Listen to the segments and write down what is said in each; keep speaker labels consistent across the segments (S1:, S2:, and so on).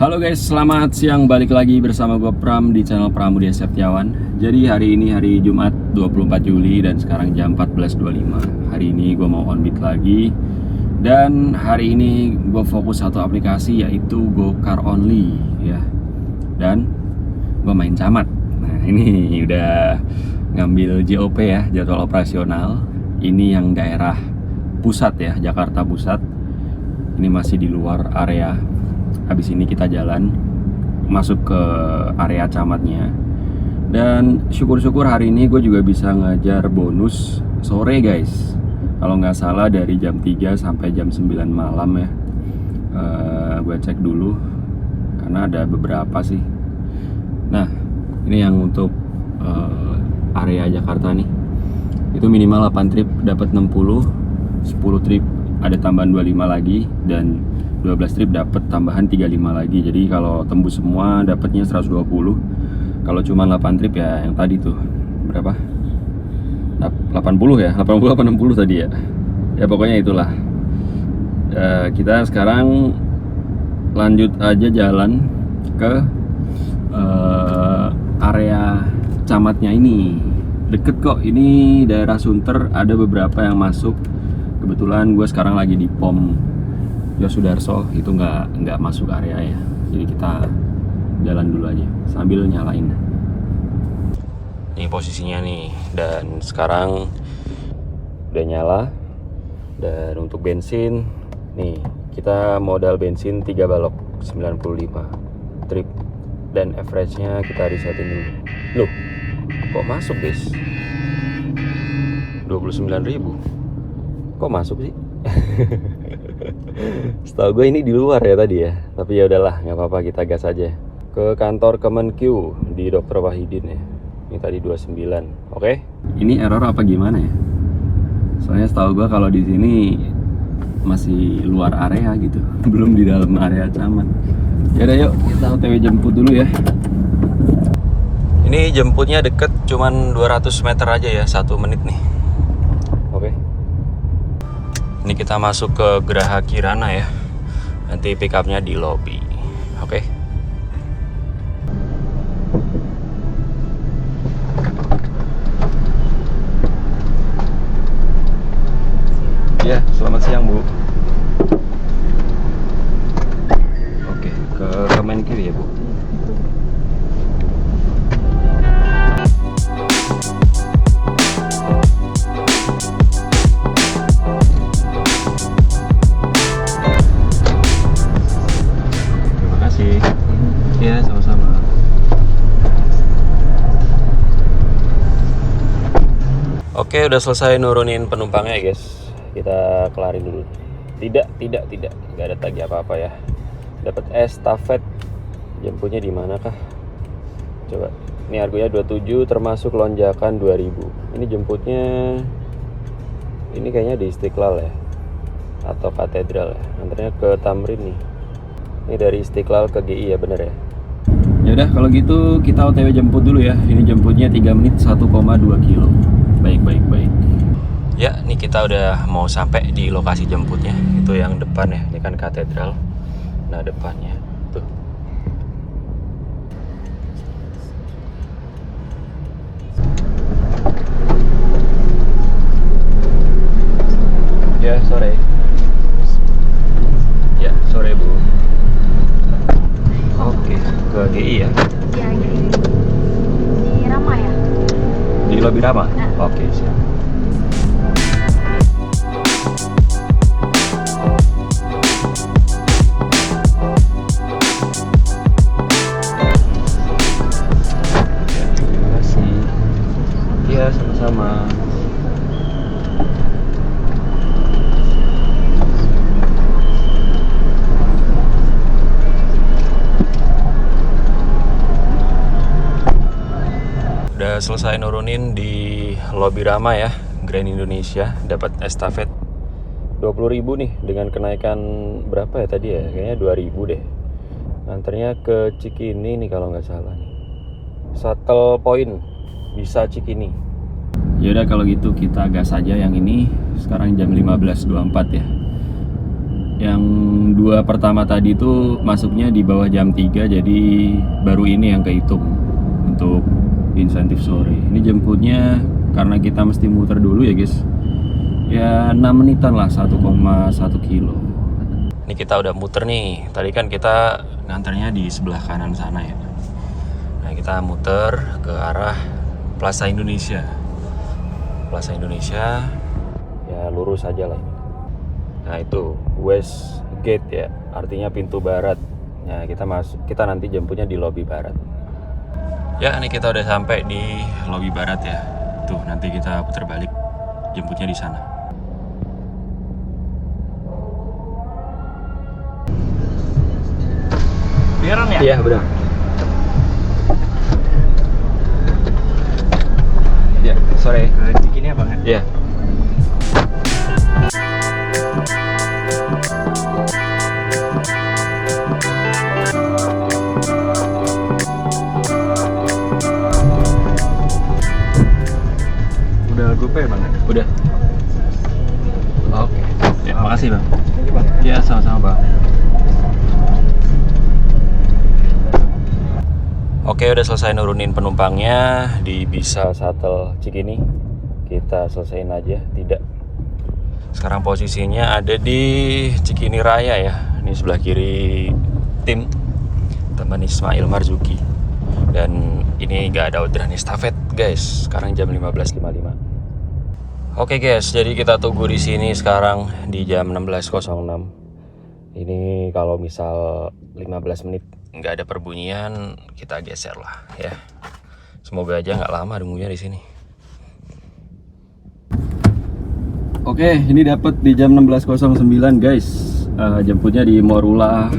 S1: Halo guys, selamat siang, balik lagi bersama gue Pram di channel Pramudia Septiawan. Jadi hari ini hari Jumat 24 Juli dan sekarang jam 14.25. Hari ini gue mau on beat lagi. Dan hari ini gue fokus satu aplikasi yaitu Gokar Only ya. Dan gue main camat. Nah ini udah ngambil JOP ya, jadwal operasional. Ini yang daerah pusat ya, Jakarta Pusat. Ini masih di luar area. Habis ini kita jalan masuk ke area camatnya. Dan syukur-syukur hari ini gue juga bisa ngajar bonus sore guys. Kalau nggak salah dari jam 3 sampai jam 9 malam ya. Gue cek dulu karena ada beberapa sih. Nah ini yang untuk area Jakarta nih. Itu minimal 8 trip dapat 60, 10 trip ada tambahan 25 lagi, dan 12 trip dapat tambahan 35 lagi. Jadi kalau tembus semua dapatnya 120. Kalau cuma 8 trip ya yang tadi tuh berapa? 80 ya, 80 apa 60 tadi ya. Ya pokoknya itulah. Kita sekarang lanjut aja jalan ke area camatnya ini. Deket kok, ini daerah Sunter, ada beberapa yang masuk. Kebetulan gue sekarang lagi di POM Yosudarso, itu nggak masuk area ya. Jadi kita jalan dulu aja sambil nyalain. Ini posisinya nih, dan sekarang udah nyala. Dan untuk bensin nih, kita modal bensin 3 balok 95 trip, dan average-nya kita resetin dulu. Loh, kok masuk guys? 29.000. Kok masuk sih? Setahu gue ini di luar ya tadi ya. Tapi ya udahlah, nggak apa-apa, kita gas aja ke kantor Kemenq di Dr. Wahidin ya. Ini tadi 29. Oke. Ini error apa gimana ya? Soalnya setahu gue kalau di sini masih luar area gitu, belum di dalam area camat. Ya udah yuk, kita OTW jemput dulu ya. Ini jemputnya deket, cuman 200 meter aja ya, 1 menit nih. Oke. Ini kita masuk ke Geraha Kirana ya. Nanti pick up-nya di lobby. Oke. Ya, selamat siang Bu. Oke, ke Kemenq ya Bu. Ya, sama-sama. Oke, udah selesai nurunin penumpangnya guys. Kita kelarin dulu. Tidak, nggak ada tagi apa-apa ya. Dapat estafet. Jemputnya di mana kah? Coba. Ini harganya 27 termasuk lonjakan 2000. Ini jemputnya, ini kayaknya di Istiqlal ya, atau Katedral ya. Antaranya ke Tamrin nih. Ini dari Istiqlal ke GI ya, bener ya? Ya udah kalau gitu kita OTW jemput dulu ya. Ini jemputnya 3 menit 1,2 kilo. Baik. Ya, ini kita udah mau sampai di lokasi jemputnya. Itu yang depan ya. Ini kan Katedral. Nah, depannya tuh. Ya, sore. Ya, sore Bu. Oke, ke GI ya?
S2: Iya, di Rama ya?
S1: Di lobi Rama? Oke, siap. Terima kasih. Iya, sama-sama. Udah selesai nurunin di lobi Rama ya, Grand Indonesia. Dapat estafet 20.000 nih, dengan kenaikan berapa ya tadi ya, kayaknya 2.000 deh. Antarnya ke Cikini nih kalau nggak salah nih. Shuttle Point bisa Cikini. Yaudah kalau gitu kita gas aja yang ini. Sekarang jam 15.24 ya. Yang 2 pertama tadi itu masuknya di bawah jam 3, jadi baru ini yang kehitung untuk insentif sore. Ini jemputnya karena kita mesti muter dulu ya guys. Ya 6 menitan lah, 1,1 kilo. Ini kita udah muter nih. Tadi kan kita nganternya di sebelah kanan sana ya. Nah kita muter ke arah Plaza Indonesia. Plaza Indonesia ya lurus aja lah ini. Nah itu West Gate ya, artinya pintu barat. Nah kita nanti jemputnya di lobi barat. Ya ini kita udah sampai di lobi barat ya. Tuh nanti kita putar balik, jemputnya di sana.
S3: Biaran ya?
S1: Iya benar. Ya sore.
S3: Gini ya bang ya?
S1: Iya.
S3: Udah GoPay bang ya?
S1: Udah.
S3: Oke.
S1: Ya, makasih bang.
S3: Ini bang.
S1: Ya sama-sama bang. Oke, udah selesai nurunin penumpangnya di Bisa Shuttle Cikini. Kita selesaiin aja, tidak. Sekarang posisinya ada di Cikini Raya ya. Ini sebelah kiri tim teman Ismail Marzuki. Dan ini gak ada orderan estafet guys. Sekarang jam 15.55. Oke guys, jadi kita tunggu di sini sekarang di jam 16.06. Ini kalau misal 15 menit nggak ada perbunyian, kita geser lah ya. Semoga aja nggak lama nunggunya di sini. Oke, ini dapat di jam 16.09 guys. Jemputnya di Morula,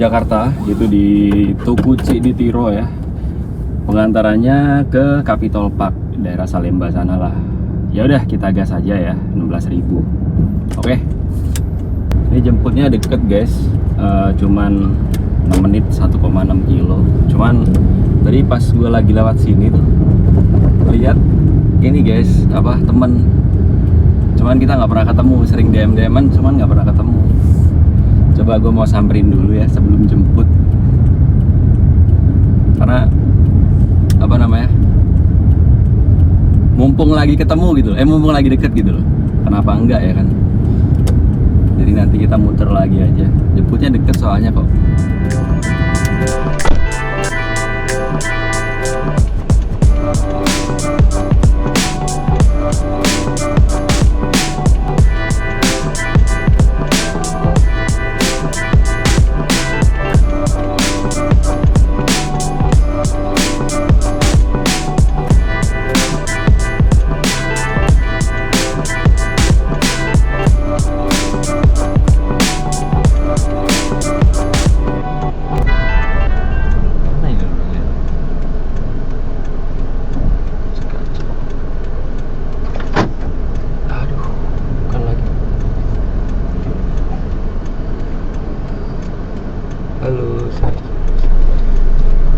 S1: Jakarta, itu di Tugu Ciditiro ya. Pengantarannya ke Capitol Park, daerah Salemba sana lah. Ya udah kita gas aja ya, 16.000. Oke. Ini jemputnya deket guys, cuman 6 menit 1,6 kilo. Cuman tadi pas gue lagi lewat sini tuh lihat ini guys, apa temen. Cuman kita nggak pernah ketemu, sering DM-an, cuman nggak pernah ketemu. Coba gue mau samperin dulu ya sebelum jemput. Karena apa namanya? Mumpung lagi ketemu gitu, mumpung lagi deket gitu loh. Kenapa enggak ya kan? Jadi nanti kita muter lagi aja. Jemputnya deket soalnya kok.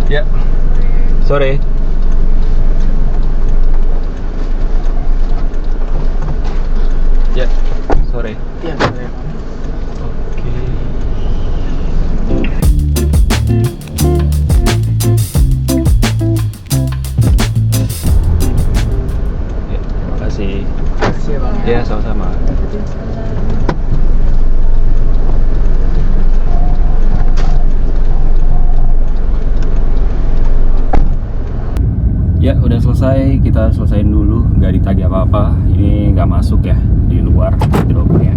S1: Ya, sore. Ya, sore.
S3: Iya sore.
S1: Oke. Ya, terima kasih.
S3: Makasih ya bang.
S1: Ya, sama-sama. Ya udah selesai, kita selesaiin dulu, nggak ditagih apa-apa. Ini nggak masuk ya, di luar dropnya.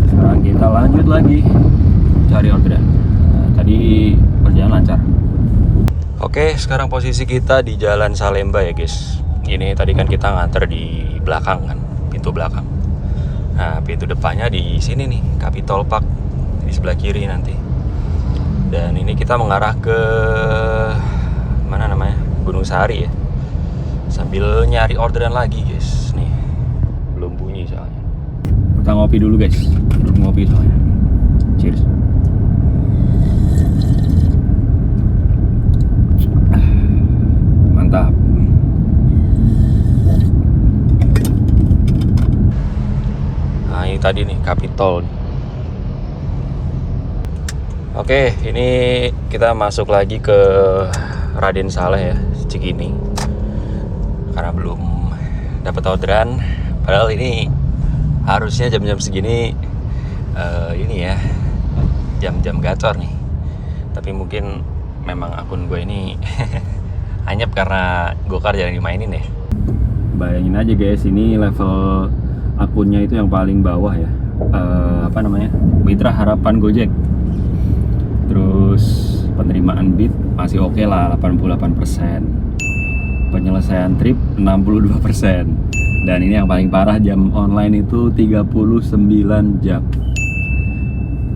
S1: Sekarang kita lanjut lagi cari orderan. Tadi perjalanan lancar. Oke, sekarang posisi kita di Jalan Salemba ya guys. Ini tadi kan kita nganter di belakang kan, pintu belakang. Nah pintu depannya di sini nih, Capitol Park di sebelah kiri nanti. Dan ini kita mengarah ke mana namanya? Gunung Sahari ya, sambil nyari orderan lagi guys. Nih belum bunyi soalnya. Kita ngopi dulu guys, belum ngopi soalnya. Cheers. Mantap. Nah ini tadi nih Capitol nih. Oke, ini kita masuk lagi ke Raden Saleh ya, Cikini. Karena belum dapat orderan. Padahal ini harusnya jam-jam segini ini ya, jam-jam gacor nih. Tapi mungkin memang akun gue ini anyep karena gokar jarang dimainin ya. Bayangin aja guys, ini level akunnya itu yang paling bawah ya. Apa namanya? Mitra Harapan Gojek. Terus penerimaan bid masih oke lah, 88%. Penyelesaian trip 62%. Dan ini yang paling parah, jam online itu 39 jam.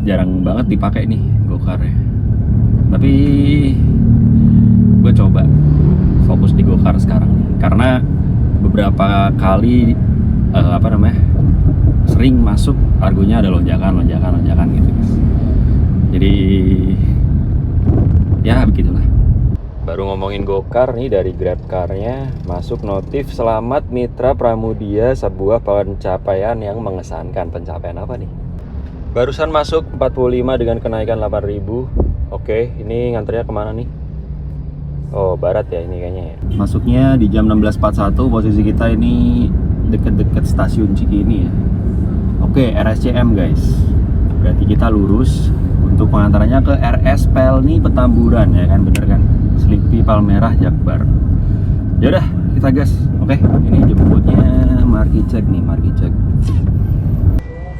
S1: Jarang banget dipakai nih gokar ya. Tapi gue coba fokus di gokar sekarang karena beberapa kali sering masuk argonya ada lonjakan gitu guys. Jadi ya begitulah. Baru ngomongin gokar nih, dari GrabCar-nya masuk notif selamat Mitra Pramudia, sebuah pencapaian yang mengesankan. Pencapaian apa nih? Barusan masuk 45 dengan kenaikan 8.000. Oke, ini nganternya kemana nih? Oh, barat ya ini kayaknya ya. Masuknya di jam 16.41, posisi kita ini deket-deket stasiun Cikini ya. Oke, RSCM guys. Berarti kita lurus untuk pengantarannya ke RS Pelni Petamburan ya kan, bener kan? Sleepy Palmerah Jakbar. Yaudah, kita gas. Oke, ini jemputnya marki cek.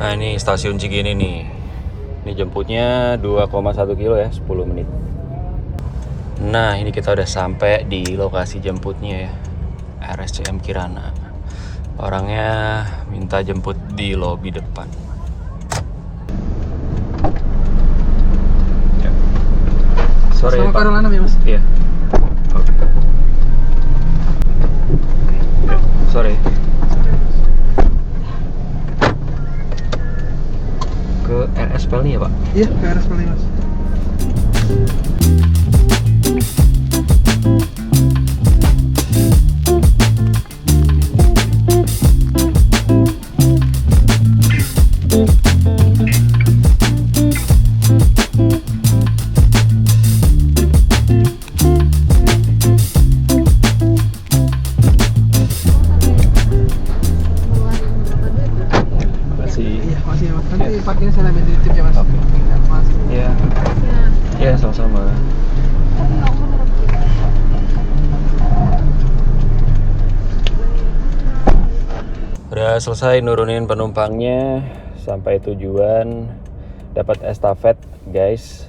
S1: Nah, ini stasiun Cikini nih. Ini jemputnya 2,1 kilo ya, 10 menit. Nah, ini kita udah sampai di lokasi jemputnya ya, RSCM Kirana. Orangnya minta jemput di lobi depan. Ya. Sore
S3: Sama
S1: Pak.
S3: Karolana ya Mas?
S1: Iya. Oke. Ya, sore. Ke RS Pelni ya Pak?
S3: Iya, ke RS Pelni Mas. Nanti parkirnya saya ambil di tip ya Mas.
S1: Oke.
S3: Mas.
S1: Iya. Iya, sama-sama. Udah selesai nurunin penumpangnya, sampai tujuan, dapat estafet guys.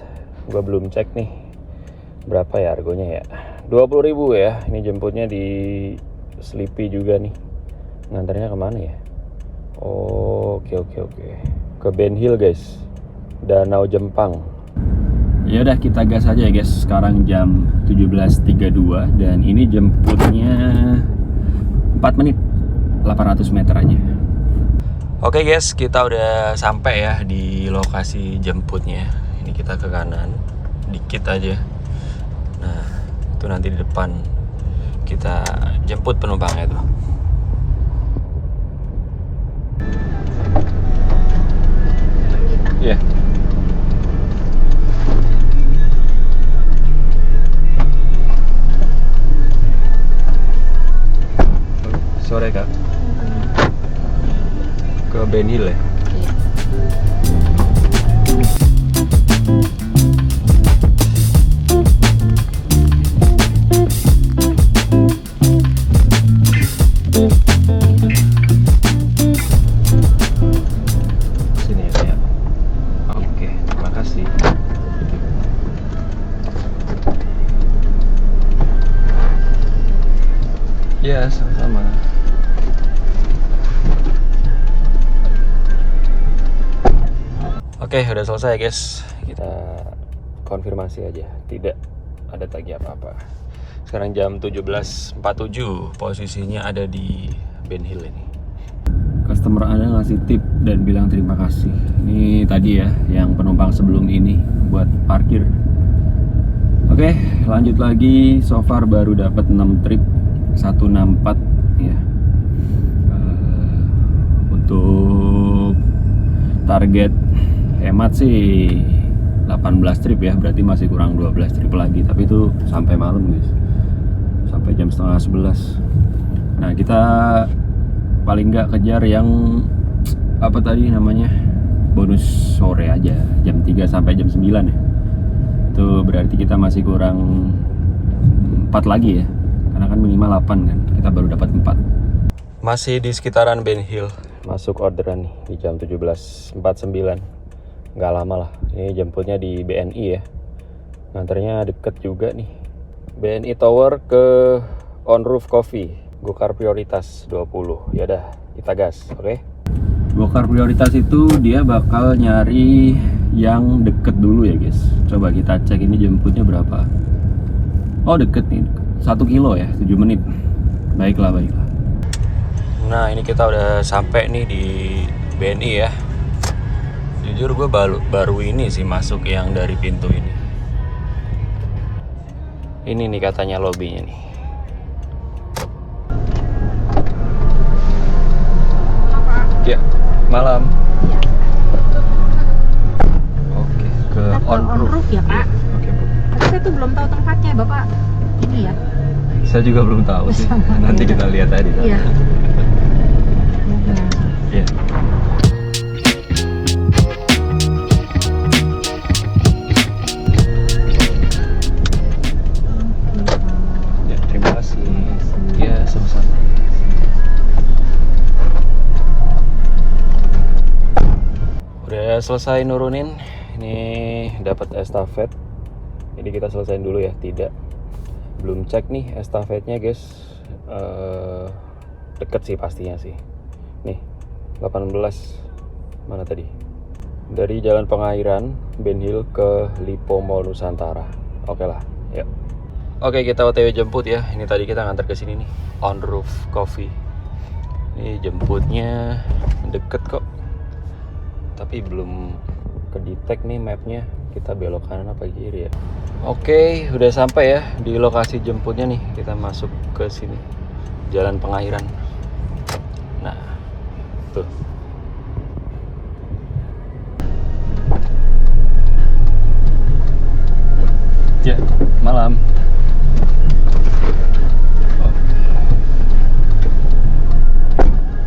S1: Gua belum cek nih berapa ya harganya ya. 20.000 ya. Ini jemputnya di Sleepy juga nih. Ngantarnya kemana ya? Oke. Ke Ben Hill guys, Danau Jempang. Ya udah, kita gas aja ya guys. Sekarang jam 17.32 dan ini jemputnya 4 menit, 800 meter aja. Oke guys, kita udah sampai ya di lokasi jemputnya. Ini kita ke kanan dikit aja. Nah, itu nanti di depan kita jemput penumpangnya tuh. Iya. Sore Kak. Ke Ben Hill ya?
S2: Iya.
S1: Sini ya Kak. Oke, terima kasih. Ya, sama-sama. Oke, udah selesai guys. Kita konfirmasi aja, tidak ada tagih apa-apa. Sekarang jam 17.47, posisinya ada di Ben Hill ini. Customer Anda ngasih tip dan bilang terima kasih. Ini tadi ya, yang penumpang sebelum ini buat parkir. Oke, lanjut lagi. So far baru dapat 6 trip, 164 ya. Untuk target hemat sih 18 trip ya, berarti masih kurang 12 trip lagi. Tapi itu sampai malam guys, sampai jam setengah 11. Nah kita paling nggak kejar yang apa tadi namanya, bonus sore aja, jam 3 sampai jam 9 ya. Itu berarti kita masih kurang 4 lagi ya, karena kan minimal 8 kan, kita baru dapat 4. Masih di sekitaran Ben Hill, masuk orderan nih di jam 17.49. Nggak lama lah, ini jemputnya di BNI ya, nganternya deket juga nih. BNI Tower ke On Roof Coffee, Gokar Prioritas 20. Ya udah, kita gas, oke? Gokar Prioritas itu dia bakal nyari yang deket dulu ya guys. Coba kita cek ini jemputnya berapa. Oh deket nih, 1 kilo ya, 7 menit. Baiklah. Nah ini kita udah sampai nih di BNI ya. Jujur gue baru ini sih masuk yang dari pintu ini. Ini nih katanya lobbynya nih. Ya, malam. Oke, ke On Roof
S2: ya Pak.
S1: Oke Bu.
S2: Tapi saya tuh belum tahu tempatnya Bapak. Ini ya.
S1: Saya juga belum tahu sih. Nanti kita lihat tadi.
S2: Iya.
S1: Iya. Ya, terima kasih. Ya, sama-sama. Udah selesai nurunin. Ini dapat estafet. Jadi kita selesaiin dulu ya. Tidak, belum cek nih estafetnya guys. Deket sih pastinya sih. Nih 18 mana tadi, dari Jalan Pengairan Ben Hill ke Lipo Mall Nusantara. Oke lah, yuk. Oke, kita OTW jemput ya. Ini tadi kita nganter ke sini nih, On Roof Coffee. Ini jemputnya deket kok, tapi belum ke-detect nih mapnya. Kita belok kanan apa kiri ya. Oke, udah sampai ya di lokasi jemputnya nih. Kita masuk ke sini, Jalan Pengairan. Nah, tuh. Ya, malam.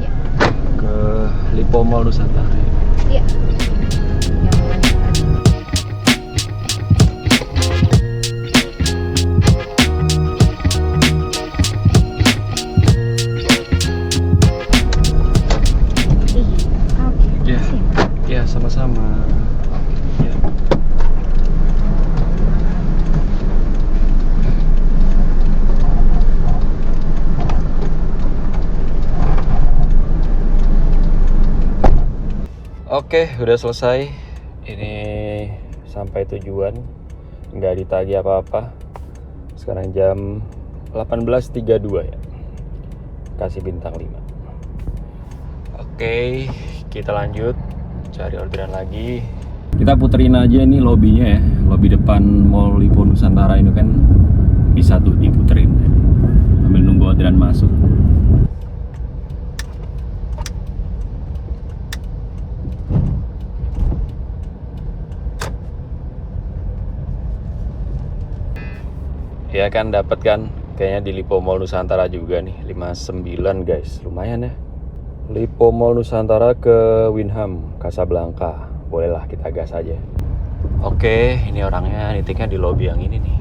S2: Ya.
S1: Ke Lipo Mall Nusantara.
S2: Iya.
S1: Ya, sama-sama. Ya. Oke, udah selesai. Ini sampai tujuan, nggak ditagih apa-apa. Sekarang jam 18.32 ya. Kasih bintang 5. Oke, kita lanjut cari orderan lagi. Kita puterin aja nih lobbynya ya, lobby depan Mall Lipo Nusantara ini kan bisa tuh diputerin sambil nunggu orderan masuk. Ya kan, dapat kan kayaknya di Lipo Mall Nusantara juga nih, 59 guys, lumayan ya. Lipo Mall Nusantara ke Winham Casablanca. Bolehlah kita gas aja. Oke, ini orangnya nitiknya di lobby yang ini nih.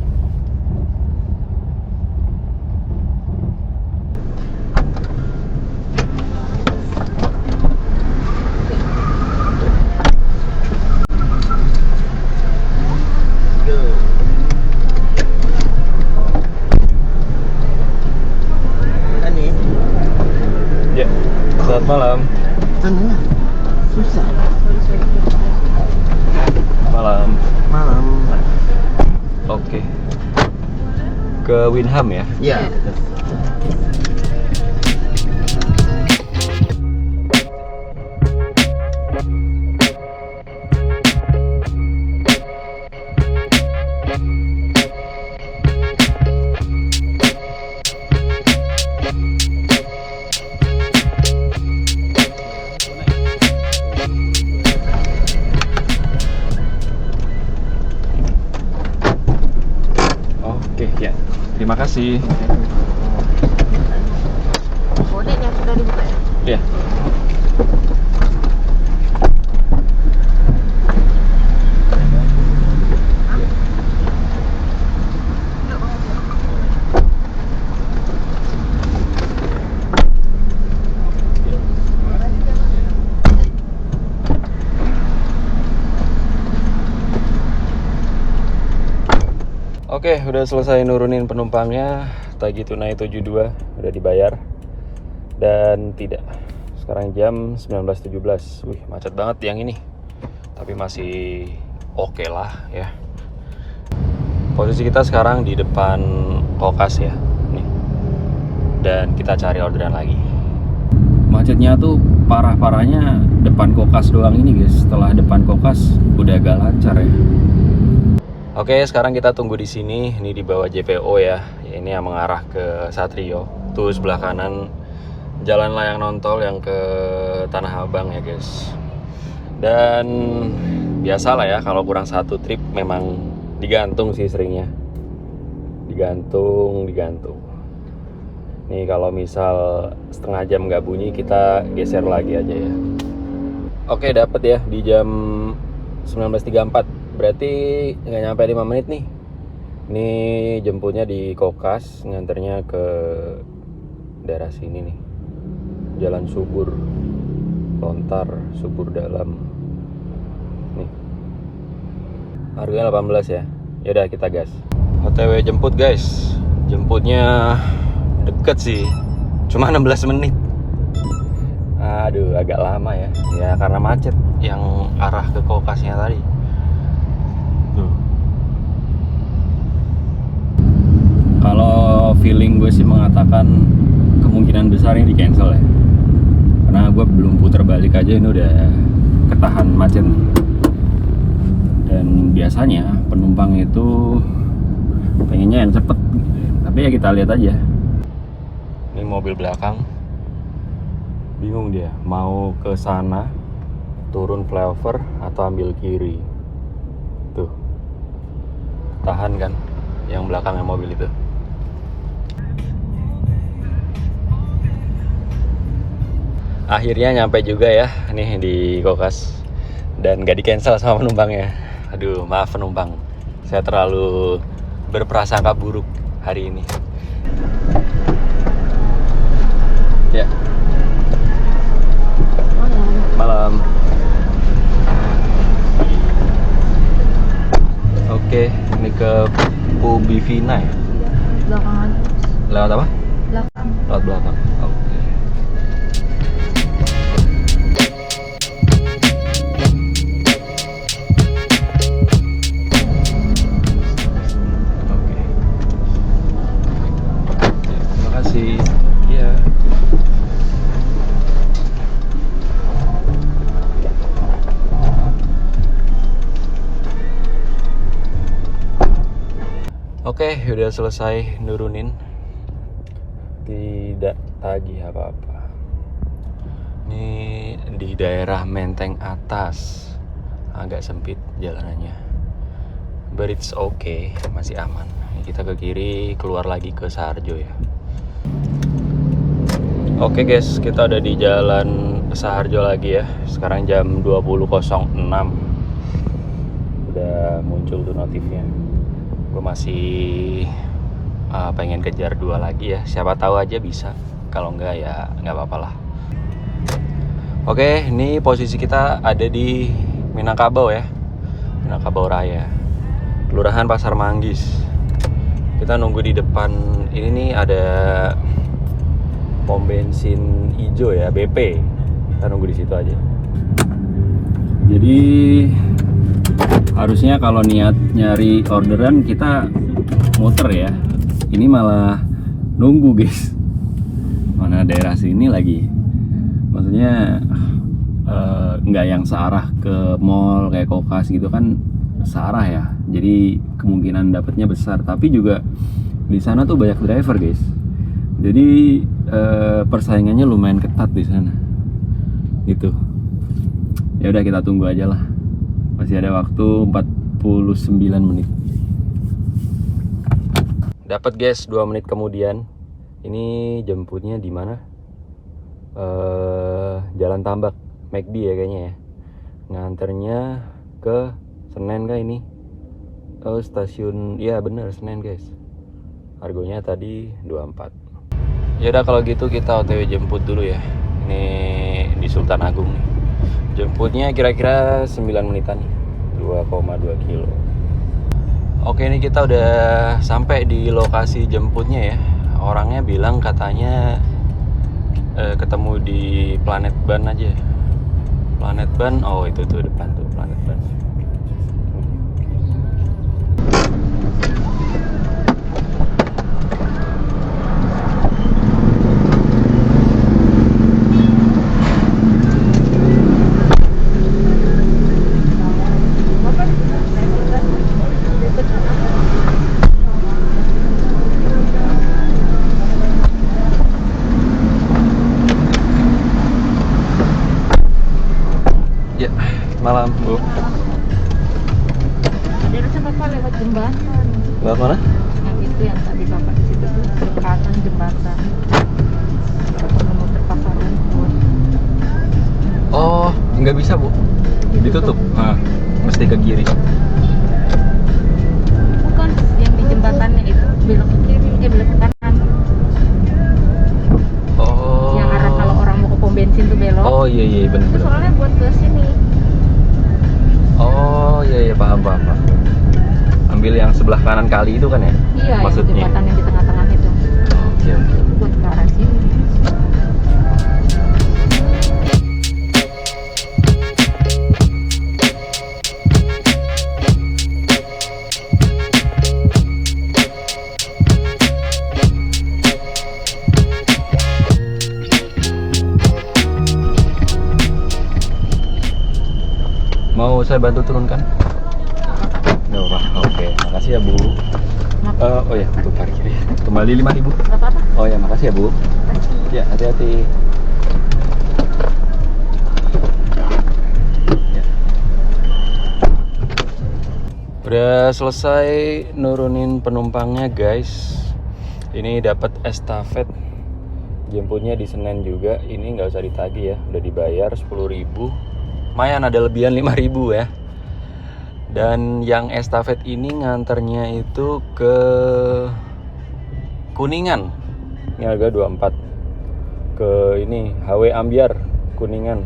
S1: Ya, selamat malam.
S3: Susah.
S1: Malam.
S3: Malam.
S1: Oke. Ke Winham ya?
S3: Iya.
S1: Oke, ya. Terima kasih.
S2: Boneknya sudah dibuka ya?
S1: Ya. Oke, udah selesai nurunin penumpangnya. Tagi tunai 72 udah dibayar. Dan tidak. Sekarang jam 19.17. Wih, macet banget yang ini. Tapi masih oke lah ya. Posisi kita sekarang di depan Kokas ya. Nih. Dan kita cari orderan lagi. Macetnya tuh parah-parahnya depan Kokas doang ini guys. Setelah depan Kokas udah agak lancar ya. Oke, sekarang kita tunggu di sini. Ini di bawah JPO ya. Ini yang mengarah ke Satrio. Tuh sebelah kanan jalan layang nontol yang ke Tanah Abang ya guys. Dan biasalah ya, kalau kurang satu trip memang digantung sih seringnya. Digantung. Nih kalau misal setengah jam nggak bunyi, kita geser lagi aja ya. Oke, dapat ya di jam 19.34. Berarti nggak nyampe 5 menit nih. Ini jemputnya di Kokas, nganternya ke daerah sini nih. Jalan Subur, Lontar, Subur Dalam. Nih. Harganya 18 ya. Yaudah kita gas. OTW jemput guys. Jemputnya deket sih. Cuma 16 menit. Aduh, agak lama ya. Ya karena macet yang arah ke Kokasnya tadi. Kalau feeling gue sih mengatakan kemungkinan besar ini di cancel ya, karena gue belum putar balik aja ini udah ketahan macet nih. Dan biasanya penumpang itu pengennya yang cepet, tapi ya kita lihat aja. Ini mobil belakang bingung dia mau ke sana turun flyover atau ambil kiri. Tuh tahan kan yang belakangnya mobil itu. Akhirnya nyampe juga ya nih di Kokas dan gak di cancel sama penumpangnya. Aduh, maaf penumpang, saya terlalu berprasangka buruk hari ini. Ya. Malam. Oke, ini ke Pubivina ya?
S2: Belakangan.
S1: Lewat apa?
S2: Belakang.
S1: Lewat belakang. Oke. Terima kasih. Iya. Oke, udah selesai nurunin. Tidak tagih apa-apa. Ini di daerah Menteng atas. Agak sempit jalanannya. But it's okay, masih aman. Kita ke kiri, keluar lagi ke Saharjo ya. Oke guys, kita udah di jalan Saharjo lagi ya. Sekarang jam 20.06. Udah muncul tuh notifnya. Gue masih pengen kejar 2 lagi ya. Siapa tahu aja bisa. Kalau enggak ya nggak apa-apa lah. Oke, ini posisi kita ada di Minangkabau ya. Minangkabau Raya, Kelurahan Pasar Manggis. Kita nunggu di depan ini nih, ada pom bensin hijau ya, BP. Kita nunggu di situ aja. Jadi harusnya kalau niat nyari orderan kita muter ya. Ini malah nunggu guys. Mana daerah sini lagi. Maksudnya nggak yang searah ke mall kayak Kokas gitu kan, searah ya. Jadi kemungkinan dapatnya besar. Tapi juga di sana tuh banyak driver guys. Jadi persaingannya lumayan ketat di sana. Gitu. Ya udah kita tunggu aja lah. Masih ada waktu 49 menit. Dapat guys, 2 menit kemudian. Ini jemputnya di mana? Jalan Tambak, McD ya kayaknya ya. Nganternya ke Senen kah ini? Oh, stasiun, iya bener Senen guys. Harganya tadi 24. Ya udah kalau gitu kita OTW jemput dulu ya. Ini di Sultan Agung nih. Jemputnya kira-kira 9 menitan nih. 2,2 kilo. Oke, ini kita udah sampai di lokasi jemputnya ya. Orangnya bilang katanya ketemu di Planet Ban aja. Planet Ban, oh itu tuh depan tuh Planet Ban. Ya, malam Bu.
S2: Harusnya Bapak lewat jembatan.
S1: Lewat mana?
S2: Yang itu yang tadi Bapak di situ tuh ke kanan jembatan. Mau terpasar rumput.
S1: Oh, nggak bisa Bu. Ditutup. Nah, mesti ke kiri.
S2: Bukan yang di jembatannya itu belok ke kiri, belok ke kanan.
S1: Oh.
S2: Yang arah kalau orang mau ke pom bensin tuh belok.
S1: Oh iya
S2: Itu
S1: benar-benar.
S2: soalnya buat ke sini.
S1: Oh iya paham. Ambil yang sebelah kanan kali itu kan ya?
S2: Iya,
S1: Maksudnya.
S2: yang jembatan yang di tengah-tengah itu.
S1: Oke.
S2: Itu buat ke arah sini.
S1: Mau saya bantu turunkan? Nggak apa. Oke, makasih ya Bu. Oh ya, untuk parkir ya. Kembali 5.000.
S2: Gak apa-apa.
S1: Oh ya, makasih ya Bu. Ya, hati-hati. Ya. Udah selesai nurunin penumpangnya guys. Ini dapat estafet. Jemputnya di Senen juga. Ini nggak usah ditagih ya, udah dibayar 10.000. Lumayan ada lebihan 5.000 ya. Dan yang estafet ini nganternya itu ke Kuningan. Ini harga 24. Ke ini HW Ambyar Kuningan.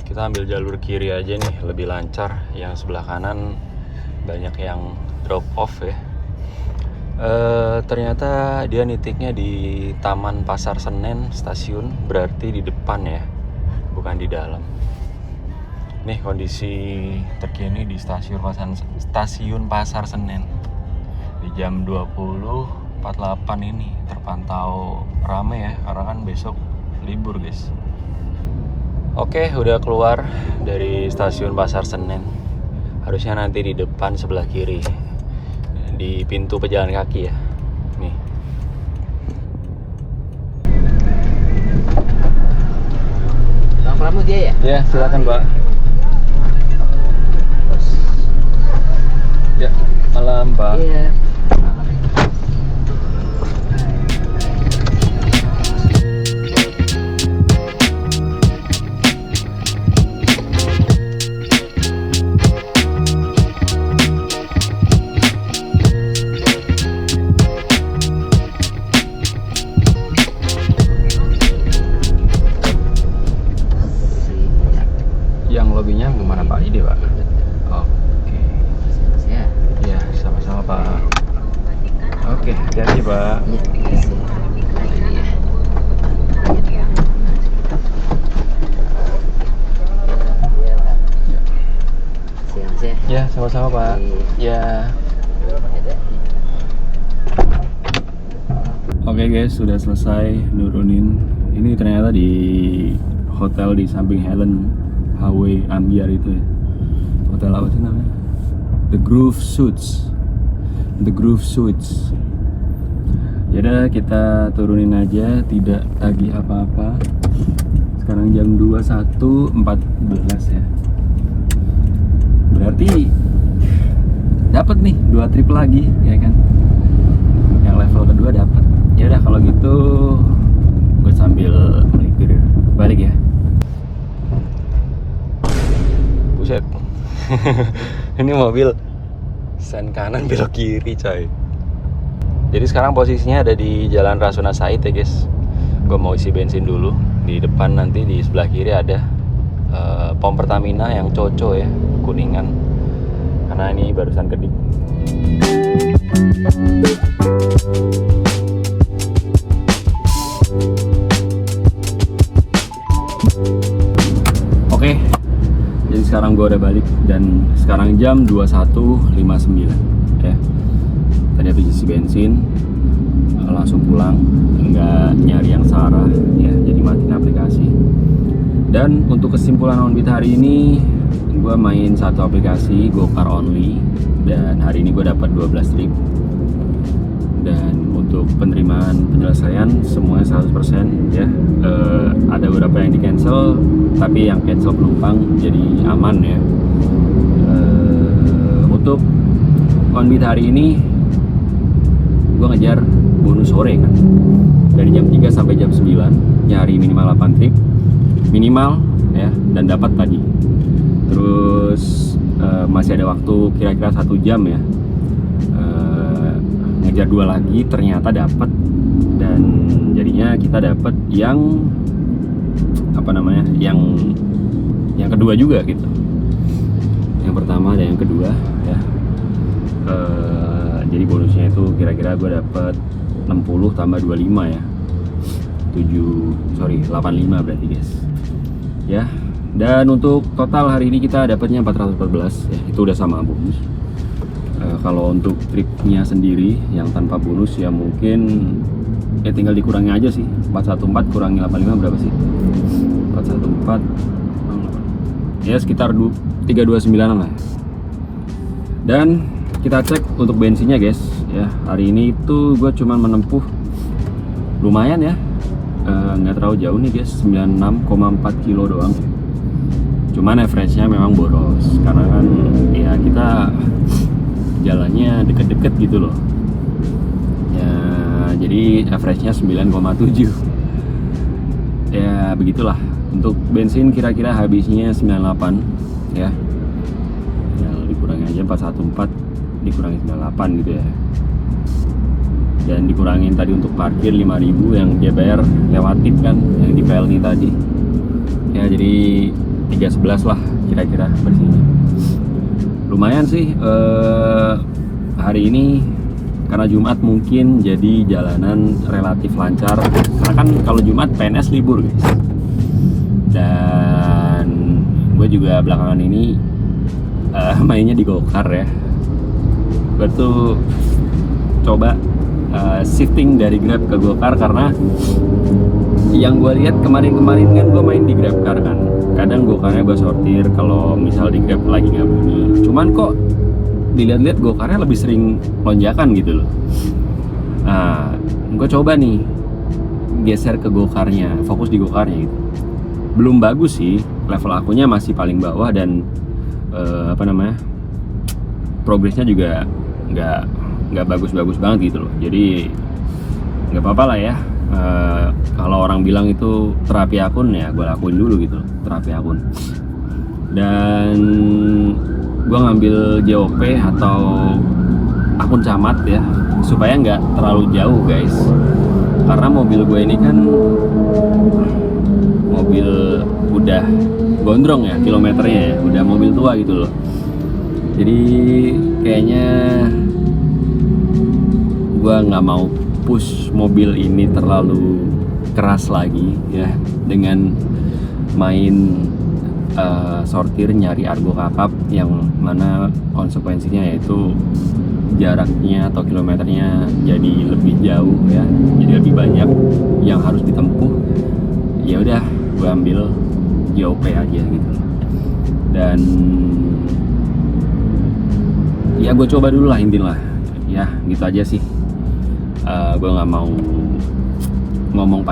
S1: Kita ambil jalur kiri aja nih, lebih lancar. Yang sebelah kanan banyak yang drop off ya. Ternyata dia nitiknya di Taman Pasar Senen stasiun, berarti di depan ya, bukan di dalam. Nih kondisi terkini di stasiun Pasar Senen di jam 20.48 ini terpantau ramai ya, karena kan besok libur guys. Oke, udah keluar dari stasiun Pasar Senen. Harusnya nanti di depan sebelah kiri, di pintu pejalan kaki ya. Nih.
S3: Bang Pramu dia ya?
S1: Ya, silakan Pak. Ya, malam Pak.
S3: Iya.
S1: Yang lobbynya kemana Pak? Ide Pak? Oke.
S3: Ya.
S1: Iya, sama-sama Pak. Oke, hati-hati Pak.
S3: Siang-siang.
S1: Ya, sama-sama Pak. Ya. Oke guys, sudah selesai nurunin. Ini ternyata di hotel di samping Helen HW Ambyar itu ya. Hotel apa sih namanya? The Groove Suites. The Groove Suites. Yaudah, kita turunin aja, tidak tagih apa-apa. Sekarang jam 21.14 ya. Berarti dapat nih 2 trip lagi ya kan, yang level kedua dapat. Ya udah kalau gitu gue sambil melipir balik ya. Buset. Ini mobil sen kanan belok kiri coy. Jadi sekarang posisinya ada di Jalan Rasuna Said ya guys. Gue mau isi bensin dulu. Di depan nanti di sebelah kiri ada pom Pertamina yang Coco ya, Kuningan. Karena ini barusan kedip. Oke. Jadi sekarang gue udah balik dan sekarang jam 21.59 ya. Tadi habis isi bensin langsung pulang, nggak nyari yang Sarah ya, jadi matiin aplikasi. Dan untuk kesimpulan onbit hari ini, gue main satu aplikasi Gokar Only dan hari ini gue dapat 12 trip. Dan untuk penerimaan penyelesaian semuanya 100% ya. Ada beberapa yang di cancel, tapi yang cancel penumpang jadi aman ya. Untuk onbit hari ini gue ngejar bonus sore kan, dari jam 3 sampai jam 9 nyari minimal 8 trip minimal ya, dan dapat tadi. Terus masih ada waktu kira-kira 1 jam ya, ngejar 2 lagi ternyata dapat. Dan jadinya kita dapat yang apa namanya, yang kedua juga gitu. Yang pertama dan yang kedua ya. Jadi bonusnya itu kira-kira gue dapet 60 tambah 25 ya, 85 berarti guys ya. Dan untuk total hari ini kita dapatnya 414 ya, itu udah sama bonus. Kalau untuk tripnya sendiri yang tanpa bonus ya mungkin ya tinggal dikurangi aja sih. 414 kurangi 85 berapa sih? 414 ya sekitar 329an lah. Dan kita cek untuk bensinnya guys ya. Hari ini itu gue cuman menempuh lumayan ya, nggak terlalu jauh nih guys, 96,4 kilo doang. Cuman average-nya memang boros karena kan ya kita jalannya deket-deket gitu loh ya, jadi average-nya 9,7 ya, begitulah. Untuk bensin kira-kira habisnya 98 ya, dikurangi aja 414 dikurangi 98 gitu ya. Dan dikurangin tadi untuk parkir 5.000 yang dia bayar lewat tip kan, yang di PLN tadi ya, jadi 311 lah kira-kira bersihnya. Lumayan sih hari ini karena Jumat mungkin jadi jalanan relatif lancar, karena kan kalau Jumat PNS libur guys. Dan gue juga belakangan ini mainnya di Gokar ya. Gue tuh coba shifting dari Grab ke Gokar karena yang gue lihat kemarin-kemarin kan gue main di GrabCar kan, kadang Gokarnya gue sortir kalau misal di Grab lagi nggak bunyi. Cuman kok dilihat-lihat Gokarnya lebih sering lonjakan gitu loh. Nah, gue coba nih geser ke Gokarnya, fokus di Gokarnya gitu. Belum bagus sih, level akunnya masih paling bawah dan progresnya juga nggak bagus-bagus banget gitu loh. Jadi nggak apa-apa lah ya. Kalau orang bilang itu terapi akun ya gue lakuin dulu gitu loh, terapi akun. Dan gue ngambil JOP atau akun camat ya, supaya nggak terlalu jauh guys. Karena mobil gue ini kan mobil udah gondrong ya kilometernya ya, udah mobil tua gitu loh. Jadi kayaknya gue nggak mau push mobil ini terlalu keras lagi ya, dengan main sortir nyari argo kakap yang mana konsekuensinya yaitu jaraknya atau kilometernya jadi lebih jauh ya, jadi lebih banyak yang harus ditempuh. Ya udah gue ambil JOP aja gitu. Dan ya gue coba dulu lah intinya lah ya, gitu aja sih. Gue nggak mau ngomong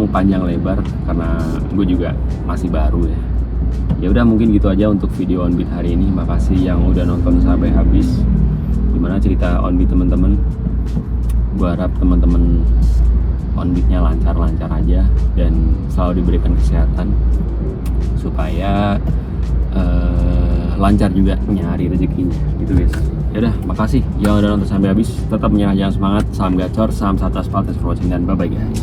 S1: panjang lebar karena gue juga masih baru ya. Ya udah mungkin gitu aja untuk video onbit hari ini. Makasih yang udah nonton sampai habis. cerita onbeat teman-teman. Gue harap teman-teman onbeatnya lancar-lancar aja dan selalu diberikan kesehatan supaya lancar juga nyari rezekinya gitu guys. Yaudah, makasih yang udah nonton sampai habis. Tetap menyerah, jangan semangat. Salam gacor, salam satu aspal, thanks for watching, dan bye bye guys.